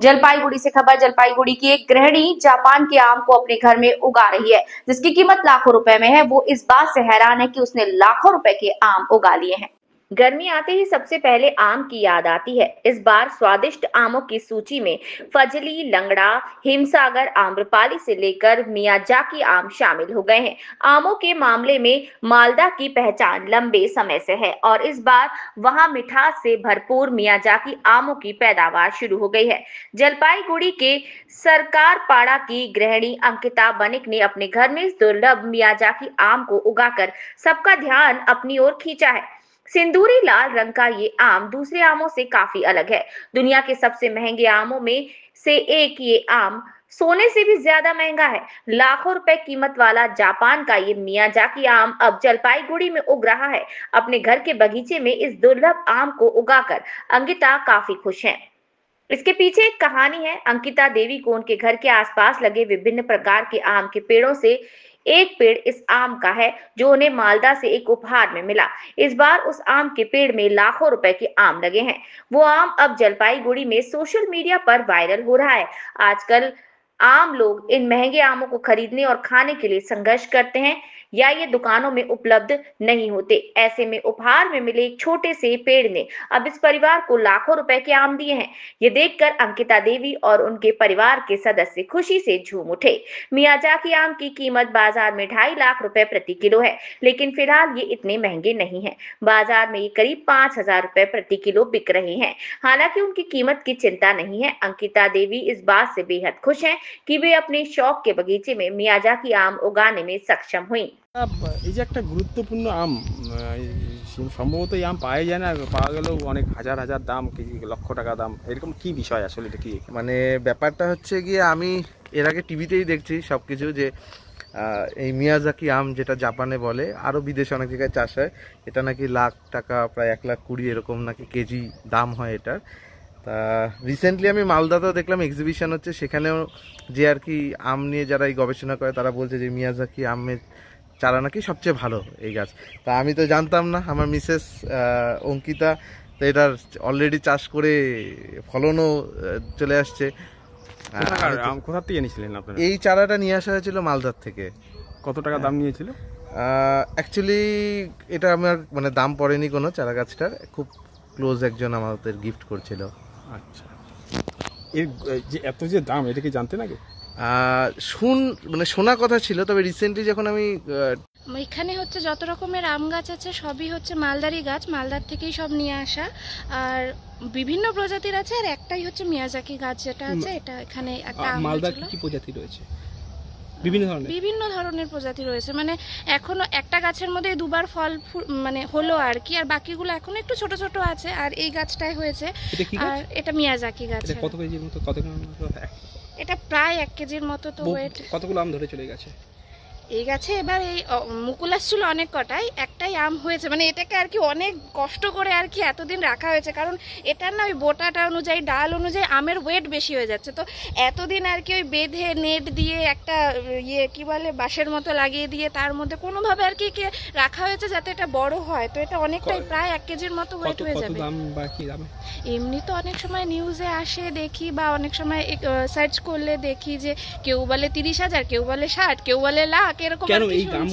जलपाईगुड़ी से खबर। जलपाईगुड़ी की एक गृहिणी जापान के आम को अपने घर में उगा रही है, जिसकी कीमत लाखों रुपए में है। वो इस बात से हैरान है कि उसने लाखों रुपए के आम उगा लिए हैं। गर्मी आते ही सबसे पहले आम की याद आती है। इस बार स्वादिष्ट आमों की सूची में फजली, लंगड़ा, हिमसागर, आम्रपाली से लेकर मियाजाकी आम शामिल हो गए हैं। आमों के मामले में मालदा की पहचान लंबे समय से है और इस बार वहां मिठास से भरपूर मियाजाकी आमों की पैदावार शुरू हो गई है। जलपाईगुड़ी के सरकारपाड़ा की गृहिणी अंकिता बनिक ने अपने घर में इस दुर्लभ मियाजाकी आम को उगाकर सबका ध्यान अपनी ओर खींचा है। सिंदूरी लाल रंग का ये आम दूसरे आमों से काफी अलग है। दुनिया के सबसे महंगे आमों में से एक ये आम सोने से भी ज्यादा महंगा है। लाखों रुपए कीमत वाला जापान का ये मियाजाकी आम अब जलपाईगुड़ी में उग रहा है। अपने घर के बगीचे में इस दुर्लभ आम को उगाकर अंकिता काफी खुश हैं। इसके पीछे एक कहानी है। अंकिता देवी को उनके घर के आसपास लगे विभिन्न प्रकार के आम के पेड़ों से एक पेड़ इस आम का है, जो उन्हें मालदा से एक उपहार में मिला। इस बार उस आम के पेड़ में लाखों रुपए के आम लगे हैं। वो आम अब जलपाईगुड़ी में सोशल मीडिया पर वायरल हो रहा है। आजकल आम लोग इन महंगे आमों को खरीदने और खाने के लिए संघर्ष करते हैं या ये दुकानों में उपलब्ध नहीं होते। ऐसे में उपहार में मिले एक छोटे से पेड़ ने अब इस परिवार को लाखों रुपए के आम दिए हैं। ये देखकर अंकिता देवी और उनके परिवार के सदस्य खुशी से झूम उठे। मियाजाकी आम की कीमत बाजार में 2.5 लाख रुपए प्रति किलो है, लेकिन फिलहाल ये इतने महंगे नहीं हैं। बाजार में ये करीब 5,000 रुपए प्रति किलो बिक रहे हैं। हालांकि उनकी कीमत की चिंता नहीं है। अंकिता देवी इस बात से बेहद खुश हैं कि वे अपने शौक के बगीचे में मियाजाकी आम उगाने में सक्षम हुई। এই যে একটা গুরুত্বপূর্ণ আম, সম্ভবত এই আম পাওয়া যায় না, পাওয়া গেলেও অনেক হাজার হাজার দাম, কেজি লক্ষ টাকা দাম, এরকম কি বিষয় আসলে এটা কি? মানে ব্যাপারটা হচ্ছে গিয়ে আমি এর আগে টিভিতেই দেখছি সব কিছু, যে এই মিয়াজাকি আম যেটা জাপানে বলে, আরও বিদেশে অনেক জায়গায় চাষ হয়, এটা নাকি লাখ টাকা, প্রায় 1,20,000 এরকম নাকি কেজি দাম হয় এটার। তা রিসেন্টলি আমি মালদাতেও দেখলাম এক্সিবিশন হচ্ছে, সেখানেও যে আর কি আম নিয়ে যারা এই গবেষণা করে তারা বলছে যে মিয়াজাকি আমের চারা নাকি সবচেয়ে ভালো এই গাছ। তা আমি তো জানতাম না। আমার মিসেস অঙ্কিতা তো এটার অলরেডি চাষ করে ফলনও চলে আসছে। কোথা থেকে এনেছিলেন আপনারা? এই চারাটা নিয়ে আসা হয়েছিল মালদার থেকে। কত টাকা দাম নিয়েছিল? অ্যাকচুয়ালি এটা আমার মানে দাম পড়েনি কোনো, চারা গাছটার খুব ক্লোজ একজন আমাদের গিফট করছিল। আচ্ছা, এর যে এত যে দাম, এটা কি জানতেন আগে? মানে শোনা কথা ছিল, তবে রিসেন্টলি যখন আমি এখানে হচ্ছে যত রকমের আম গাছ আছে সবই হচ্ছে মালদারি গাছ, মালদার থেকেই সব নিয়ে আসা, আর বিভিন্ন প্রজাতির আছে, আর একটাই হচ্ছে মিয়াজাকি গাছ যেটা আছে, এটা এখানে একটা মালদার কি প্রজাতি রয়েছে? বিভিন্ন ধরনের প্রজাতি রয়েছে। মানে এখনো একটা গাছের মধ্যে দুবার ফল মানে হলো আর কি, আর বাকিগুলো এখনো একটু ছোট ছোট আছে, আর এই গাছটাই হয়েছে। আর এটা মিয়াজাকি গাছ। কত কেজির মতো? এটা প্রায় 1 কেজির মতো তো ওয়েট। কতগুলো আম ধরে চলে গেছে এই গাছে? এবার এই মুকুল আসছিল অনেক কটাই, একটাই আম হয়েছে। মানে এটাকে আর কি অনেক কষ্ট করে আর কি এতদিন রাখা হয়েছে, কারণ এটার না ওই বোটাটা অনুযায়ী, ডাল অনুযায়ী আমের ওয়েট বেশি হয়ে যাচ্ছে। তো এতদিন আর কি ওই বেঁধে নেট দিয়ে একটা ইয়ে কি বলে বাঁশের মতো লাগিয়ে দিয়ে তার মধ্যে কোনোভাবে আর কি রাখা হয়েছে যাতে এটা বড় হয়। তো এটা অনেকটাই প্রায় 1 কেজির মতো ওয়েট হয়ে যাবে। এমনি তো অনেক সময় নিউজে আসে দেখি, বা অনেক সময় সার্চ করলে দেখি যে কেউ বলে 30,000, কেউ বলে 60, কেউ বলে লাখ, এরকম। কেন এই দাম?